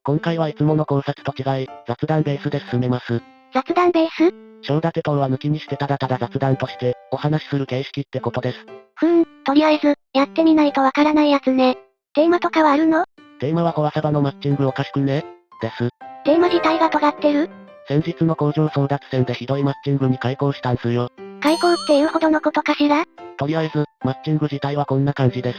今回はいつもの考察と違い、雑談ベースで進めます。雑談ベース？章立て等は抜きにしてただただ雑談として、お話しする形式ってことです。とりあえず、やってみないとわからないやつね。テーマとかはあるの？テーマはフォアサバのマッチングおかしくねです。テーマ自体が尖ってる？先日の工場争奪戦でひどいマッチングに開講したんすよ。開口っていうほどのことかしら？とりあえず、マッチング自体はこんな感じです。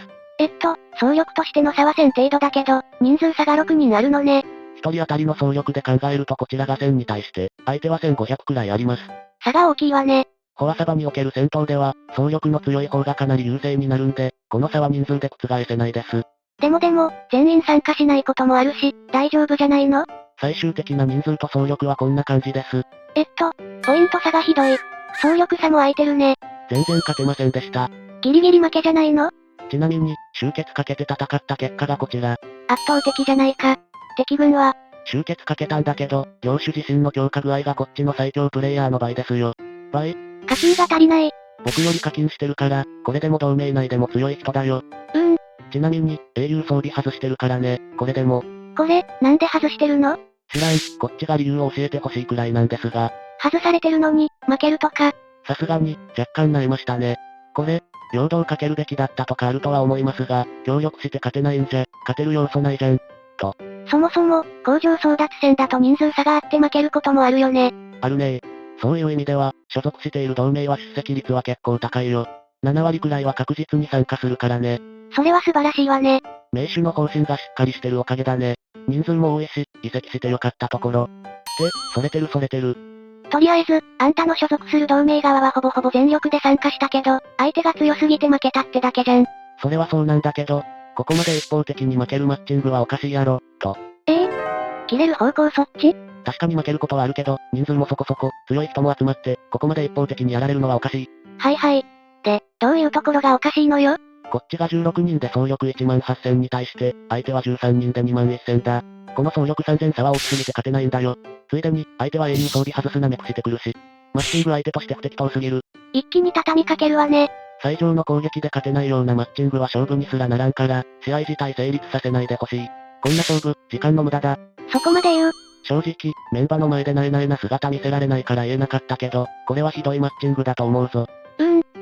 総力としての差は1000程度だけど、人数差が6人あるのね。一人当たりの総力で考えるとこちらが1000に対して、相手は1500くらいあります。差が大きいわね。フォアサバにおける戦闘では、総力の強い方がかなり優勢になるんで、この差は人数で覆せないです。でも、全員参加しないこともあるし、大丈夫じゃないの？最終的な人数と総力はこんな感じです。ポイント差がひどい。総力差も空いてるね。全然勝てませんでした。ギリギリ負けじゃないの？ちなみに、集結かけて戦った結果がこちら。圧倒的じゃないか。敵軍は、集結かけたんだけど、領主自身の強化具合がこっちの最強プレイヤーの倍ですよ。課金が足りない。僕より課金してるから、これでも同盟内でも強い人だよ。ちなみに、英雄装備外してるからね、これでも。これ、なんで外してるの？知らん、こっちが理由を教えてほしいくらいなんですが。外されてるのに、負けるとか。さすがに、若干萎えましたね。これ、平等かけるべきだったとかあるとは思いますが、協力して勝てないんじゃ、勝てる要素ないじゃん。そもそも、工場争奪戦だと人数差があって負けることもあるよね。あるね。そういう意味では、所属している同盟は出席率は結構高いよ。7割くらいは確実に参加するからね。それは素晴らしいわね。名手の方針がしっかりしてるおかげだね。人数も多いし、移籍してよかったところ。それてる。とりあえず、あんたの所属する同盟側はほぼほぼ全力で参加したけど、相手が強すぎて負けたってだけじゃん。それはそうなんだけど、ここまで一方的に負けるマッチングはおかしいやろ、と。切れる方向そっち？確かに負けることはあるけど、人数もそこそこ、強い人も集まって、ここまで一方的にやられるのはおかしい。はい。で、どういうところがおかしいのよ？こっちが16人で総力1万8000に対して、相手は13人で2万1000だ。この総力3000差は大きすぎて勝てないんだよ。ついでに、相手は英雄装備外すなめくしてくるし。マッチング相手として不適当すぎる。一気に畳みかけるわね。最上の攻撃で勝てないようなマッチングは勝負にすらならんから、試合自体成立させないでほしい。こんな勝負、時間の無駄だ。そこまで言う？正直、メンバの前でなえなえな姿見せられないから言えなかったけど、これはひどいマッチングだと思うぞ。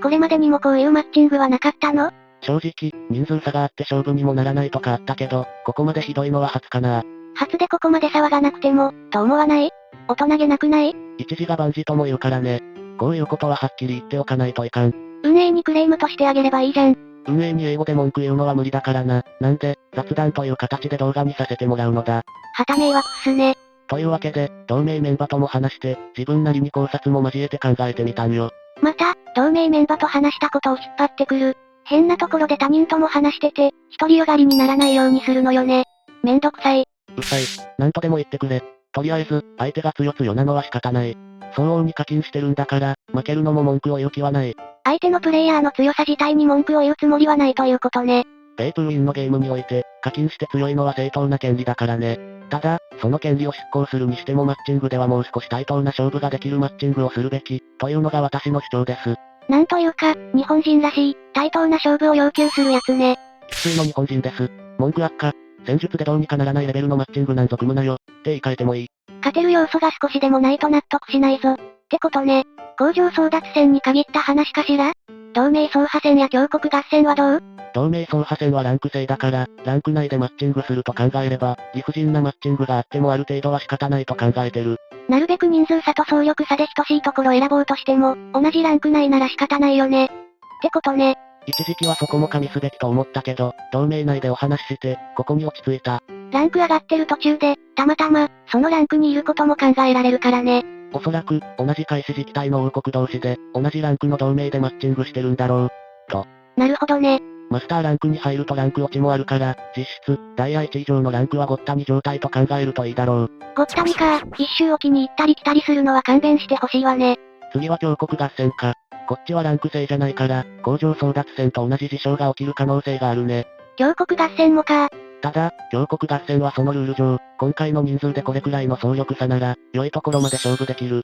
これまでにもこういうマッチングはなかったの？正直、人数差があって勝負にもならないとかあったけど、ここまでひどいのは初かな。初でここまで差はがなくても、と思わない？大人げなくない？一時が万事とも言うからね。こういうことははっきり言っておかないといかん。運営にクレームとしてあげればいいじゃん。運営に英語で文句言うのは無理だからな。なんで、雑談という形で動画にさせてもらうのだ。はた迷惑っすね。というわけで、同盟メンバとも話して、自分なりに考察も交えて考えてみたんよ。また、同盟メンバと話したことを引っ張ってくる。変なところで他人とも話してて、独りよがりにならないようにするのよね。めんどくさい。うっさい。なんとでも言ってくれ。とりあえず、相手が強なのは仕方ない。相応に課金してるんだから、負けるのも文句を言う気はない。相手のプレイヤーの強さ自体に文句を言うつもりはないということね。ペイトゥーウィンのゲームにおいて、課金して強いのは正当な権利だからね。ただ、その権利を執行するにしてもマッチングではもう少し対等な勝負ができるマッチングをするべき、というのが私の主張です。なんというか、日本人らしい、対等な勝負を要求するやつね。生粋の日本人です。文句悪化。戦術でどうにかならないレベルのマッチングなんぞ組むなよ、って言い換えてもいい。勝てる要素が少しでもないと納得しないぞ。ってことね。工場争奪戦に限った話かしら？同盟走破戦や強国合戦はどう？同盟走破戦はランク制だから、ランク内でマッチングすると考えれば、理不尽なマッチングがあってもある程度は仕方ないと考えてる。なるべく人数差と総力差で等しいところ選ぼうとしても、同じランク内なら仕方ないよね。ってことね。一時期はそこも加味すべきと思ったけど、同盟内でお話しして、ここに落ち着いた。ランク上がってる途中で、たまたま、そのランクにいることも考えられるからね。おそらく、同じ開始時期帯の王国同士で、同じランクの同盟でマッチングしてるんだろう。と。なるほどね。マスターランクに入るとランク落ちもあるから、実質、ダイヤ1以上のランクはごったに状態と考えるといいだろう。ごったにか、一周おきに行ったり来たりするのは勘弁してほしいわね。次は強国合戦か。こっちはランク制じゃないから、工場争奪戦と同じ事象が起きる可能性があるね。強国合戦もか。ただ、強国合戦はそのルール上、今回の人数でこれくらいの総力差なら、良いところまで勝負できる。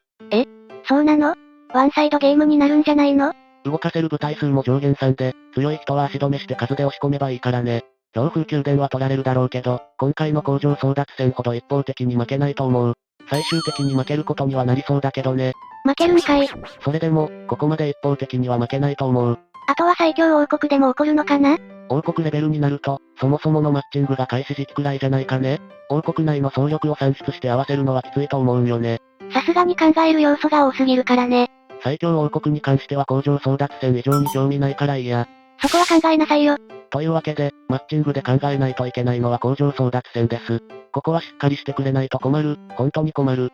そうなの？ワンサイドゲームになるんじゃないの？動かせる部隊数も上限3で、強い人は足止めして数で押し込めばいいからね。強風宮殿は取られるだろうけど、今回の工場争奪戦ほど一方的に負けないと思う。最終的に負けることにはなりそうだけどね。負けるんかい。それでも、ここまで一方的には負けないと思う。あとは最強王国でも起こるのかな？王国レベルになると、そもそものマッチングが開始時期くらいじゃないかね。王国内の総力を算出して合わせるのはきついと思うんよね。さすがに考える要素が多すぎるからね。最強王国に関しては工場争奪戦以上に興味ないからいいや。そこは考えなさいよ。というわけで、マッチングで考えないといけないのは工場争奪戦です。ここはしっかりしてくれないと困る。本当に困る。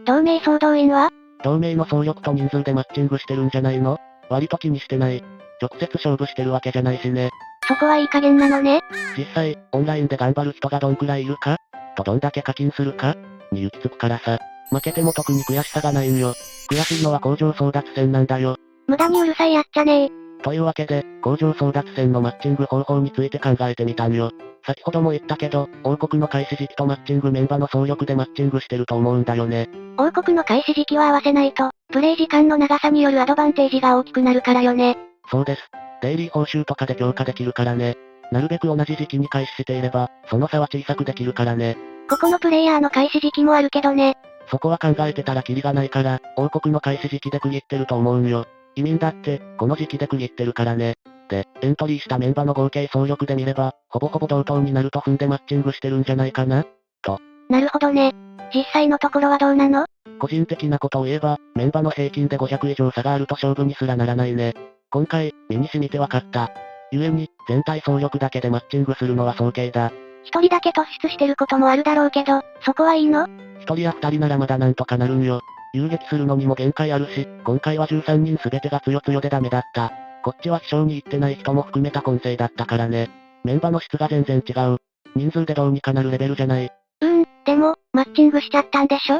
同盟総動員は？同盟の総力と人数でマッチングしてるんじゃないの？割と気にしてない。直接勝負してるわけじゃないしね。そこはいい加減なのね。実際、オンラインで頑張る人がどんくらいいるかとどんだけ課金するかに行き着くからさ。負けても特に悔しさがないんよ。悔しいのは工場争奪戦なんだよ。無駄にうるさいやっちゃねー。というわけで、工場争奪戦のマッチング方法について考えてみたんよ。先ほども言ったけど、王国の開始時期とマッチングメンバの総力でマッチングしてると思うんだよね。王国の開始時期は合わせないと、プレイ時間の長さによるアドバンテージが大きくなるからよね。そうです。デイリー報酬とかで強化できるからね。なるべく同じ時期に開始していれば、その差は小さくできるからね。ここのプレイヤーの開始時期もあるけどね。そこは考えてたらキリがないから、王国の開始時期で区切ってると思うんよ。移民だって、この時期で区切ってるからね。で、エントリーしたメンバーの合計総力で見れば、ほぼほぼ同等になると踏んでマッチングしてるんじゃないかなと。なるほどね。実際のところはどうなの？個人的なことを言えば、メンバーの平均で500以上差があると勝負にすらならないね。今回、身に染みて分かった。故に、全体総力だけでマッチングするのは早計だ。一人だけ突出してることもあるだろうけど、そこはいいの？一人や二人ならまだなんとかなるんよ。遊撃するのにも限界あるし、今回は13人全てが強でダメだった。こっちは秘書に行ってない人も含めた混成だったからね。メンバーの質が全然違う。人数でどうにかなるレベルじゃない。でも、マッチングしちゃったんでしょ？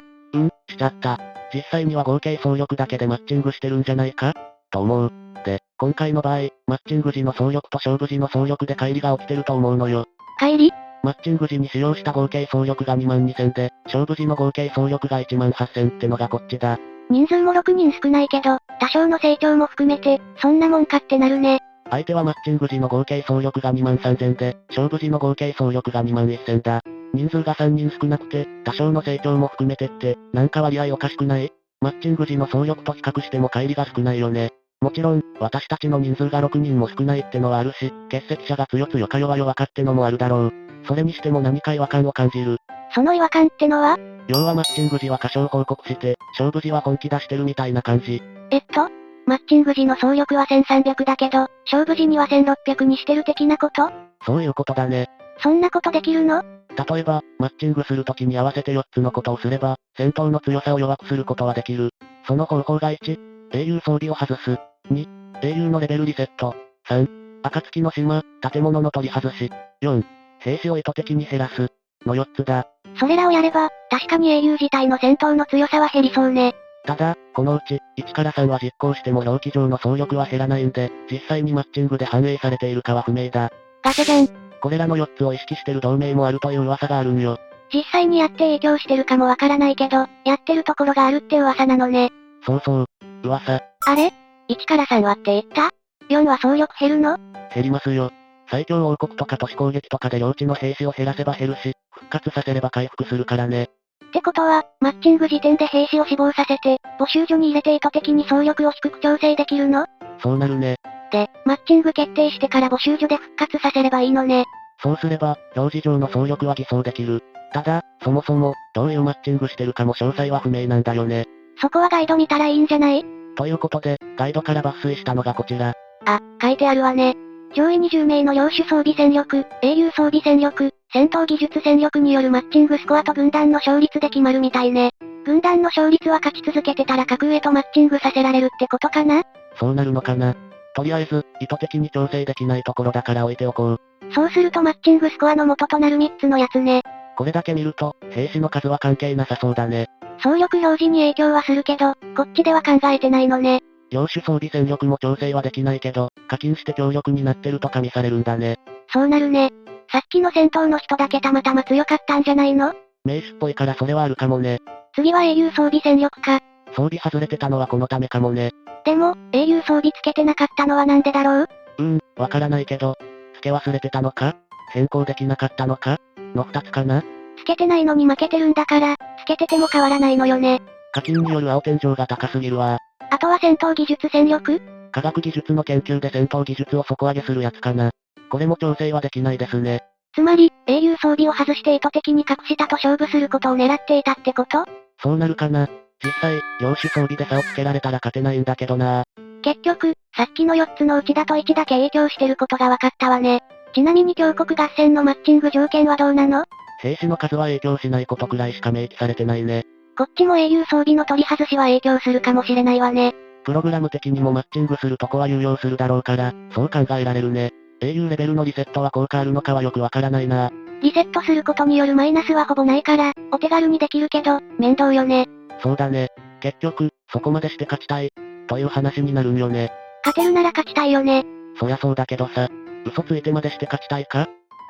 しちゃった。実際には合計総力だけでマッチングしてるんじゃないかと思う。で、今回の場合、マッチング時の総力と勝負時の総力で乖離が起きてると思うのよ。乖離？マッチング時に使用した合計総力が22000で、勝負時の合計総力が18000ってのがこっちだ。人数も6人少ないけど、多少の成長も含めて、そんなもんかってなるね。相手はマッチング時の合計総力が23000で、勝負時の合計総力が21000だ。人数が3人少なくて、多少の成長も含めてって、なんか割合おかしくない？マッチング時の総力と比較しても乖離が少ないよね。もちろん、私たちの人数が6人も少ないってのはあるし、欠席者が強か弱かってのもあるだろう。それにしても何か違和感を感じる。その違和感ってのは？要はマッチング時は過小報告して、勝負時は本気出してるみたいな感じ。マッチング時の総力は1300だけど、勝負時には1600にしてる的なこと？そういうことだね。そんなことできるの？例えば、マッチングするときに合わせて4つのことをすれば、戦闘の強さを弱くすることはできる。その方法が1、英雄装備を外す。2、英雄のレベルリセット。3、暁の島、建物の取り外し。4、兵士を意図的に減らす。の4つだ。それらをやれば、確かに英雄自体の戦闘の強さは減りそうね。ただ、このうち、1から3は実行しても表記上の総力は減らないんで、実際にマッチングで反映されているかは不明だ。ガセじゃん。これらの4つを意識してる同盟もあるという噂があるんよ。実際にやって影響してるかもわからないけど、やってるところがあるって噂なのね。そうそう。噂。あれ？ 1 から3はって言った？ 4 は総力減るの？減りますよ。最強王国とか都市攻撃とかで領地の兵士を減らせば減るし、復活させれば回復するからね。ってことは、マッチング時点で兵士を死亡させて、募集所に入れて意図的に総力を低く調整できるの？そうなるね。で、マッチング決定してから募集所で復活させればいいのね。そうすれば、表示上の総力は偽装できる。ただ、そもそも、どういうマッチングしてるかも詳細は不明なんだよね。そこはガイド見たらいいんじゃない？ということで、ガイドから抜粋したのがこちら。あ、書いてあるわね。上位20名の領主装備戦力、英雄装備戦力、戦闘技術戦力によるマッチングスコアと軍団の勝率で決まるみたいね。軍団の勝率は勝ち続けてたら格上とマッチングさせられるってことかな？そうなるのかな。とりあえず、意図的に調整できないところだから置いておこう。そうするとマッチングスコアの元となる3つのやつね。これだけ見ると、兵士の数は関係なさそうだね。総力表示に影響はするけど、こっちでは考えてないのね。領主装備戦力も調整はできないけど、課金して強力になってると加味されるんだね。そうなるね。さっきの戦闘の人だけたまたま強かったんじゃないの？名手っぽいからそれはあるかもね。次は英雄装備戦力か。装備外れてたのはこのためかもね。でも、英雄装備つけてなかったのはなんでだろう？わからないけど、付け忘れてたのか？変更できなかったのかの2つかな。つけてないのに負けてるんだから、つけてても変わらないのよね。課金による青天井が高すぎるわ。あとは戦闘技術戦力？科学技術の研究で戦闘技術を底上げするやつかな。これも調整はできないですね。つまり、英雄装備を外して意図的に隠したと勝負することを狙っていたってこと？そうなるかな。実際、領主装備で差をつけられたら勝てないんだけどな。結局、さっきの4つのうちだと1だけ影響してることが分かったわね。ちなみに強国合戦のマッチング条件はどうなの？兵士の数は影響しないことくらいしか明記されてないね。こっちも英雄装備の取り外しは影響するかもしれないわね。プログラム的にもマッチングするとこは有用するだろうから、そう考えられるね。英雄レベルのリセットは効果あるのかはよくわからないな。リセットすることによるマイナスはほぼないから、お手軽にできるけど、面倒よね。そうだね。結局、そこまでして勝ちたい、という話になるんよね。勝てるなら勝ちたいよね。そりゃそうだけどさ、嘘ついてまでして勝ちたいかっ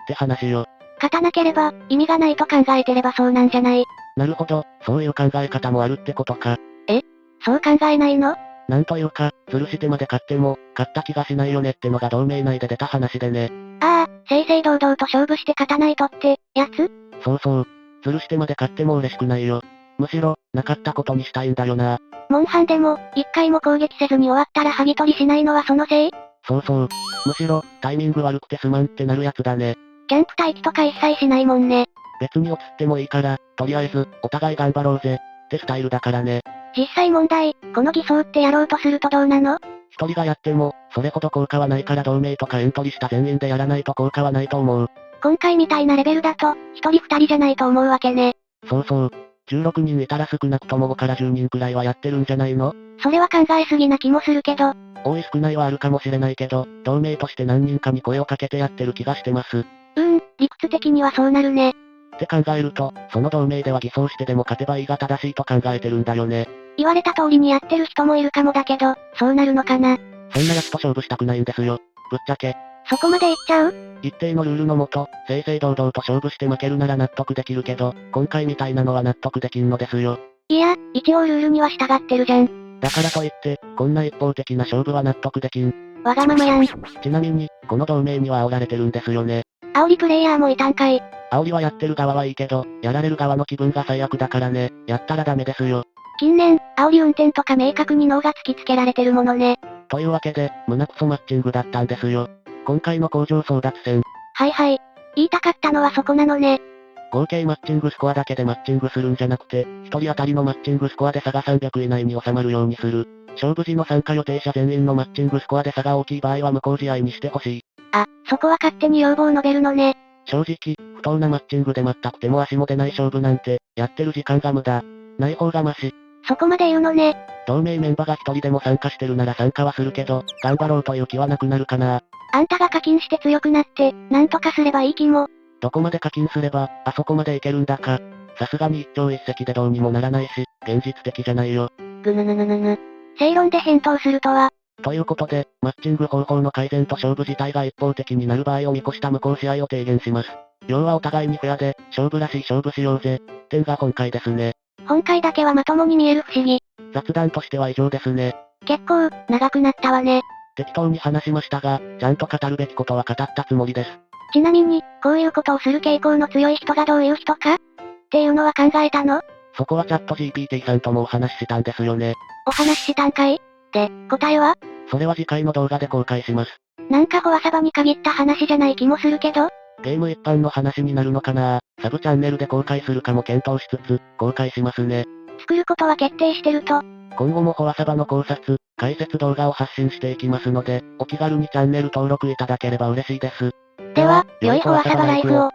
て話よ。勝たなければ、意味がないと考えてればそうなんじゃない？なるほど、そういう考え方もあるってことか。そう考えないの？なんというか、ズルしてまで勝っても、勝った気がしないよねってのが同盟内で出た話でね。ああ、正々堂々と勝負して勝たないとって、やつ？そうそう。ズルしてまで勝っても嬉しくないよ。むしろ、なかったことにしたいんだよな。モンハンでも、一回も攻撃せずに終わったら剥ぎ取りしないのはそのせい？そうそう。むしろ、タイミング悪くてすまんってなるやつだね。キャンプ待機とか一切しないもんね。別に落ちってもいいから、とりあえず、お互い頑張ろうぜ、ってスタイルだからね。実際問題、この偽装ってやろうとするとどうなの？一人がやっても、それほど効果はないから同盟とかエントリーした全員でやらないと効果はないと思う。今回みたいなレベルだと、一人二人じゃないと思うわけね。そうそう。16人いたら少なくとも5から10人くらいはやってるんじゃないの？それは考えすぎな気もするけど、多い少ないはあるかもしれないけど、同盟として何人かに声をかけてやってる気がしてます。理屈的にはそうなるね。って考えると、その同盟では偽装してでも勝てばいいが正しいと考えてるんだよね。言われた通りにやってる人もいるかもだけど、そうなるのかな。そんな奴と勝負したくないんですよ。ぶっちゃけ。そこまで言っちゃう？一定のルールのもと、正々堂々と勝負して負けるなら納得できるけど、今回みたいなのは納得できんのですよ。いや、一応ルールには従ってるじゃん。だからといって、こんな一方的な勝負は納得できん。わがままやん。ちなみに、この同盟には煽られてるんですよね。煽りプレイヤーもいたんかい。煽りはやってる側はいいけど、やられる側の気分が最悪だからね、やったらダメですよ。近年、煽り運転とか明確に脳が突きつけられてるものね。というわけで、胸クソマッチングだったんですよ。今回の工場争奪戦。はいはい。言いたかったのはそこなのね。合計マッチングスコアだけでマッチングするんじゃなくて、一人当たりのマッチングスコアで差が300以内に収まるようにする。勝負時の参加予定者全員のマッチングスコアで差が大きい場合は無効試合にしてほしい。あ、そこは勝手に要望を述べるのね。正直、不当なマッチングで全く手も足も出ない勝負なんて、やってる時間が無駄。ない方がマシ。そこまで言うのね。同盟メンバーが一人でも参加してるなら参加はするけど、頑張ろうという気はなくなるかな。あんたが課金して強くなって、なんとかすればいい気も。どこまで課金すれば、あそこまでいけるんだか。さすがに一朝一夕でどうにもならないし、現実的じゃないよ。ぐぬぬぬぬぬ。正論で返答するとは。ということで、マッチング方法の改善と勝負自体が一方的になる場合を見越した無効試合を提言します。要はお互いにフェアで、勝負らしい勝負しようぜ。点が本回ですね。本回だけはまともに見える不思議。雑談としては以上ですね。結構、長くなったわね。適当に話しましたが、ちゃんと語るべきことは語ったつもりです。ちなみに、こういうことをする傾向の強い人がどういう人かっていうのは考えたの？そこはチャット GPT さんともお話ししたんですよね。お話ししたんかい？で、答えは？それは次回の動画で公開します。なんかフォアサバに限った話じゃない気もするけど？ゲーム一般の話になるのかな？サブチャンネルで公開するかも検討しつつ、公開しますね。作ることは決定してると。今後もフォアサバの考察、解説動画を発信していきますので、お気軽にチャンネル登録いただければ嬉しいです。では、良いフォアサバライフを。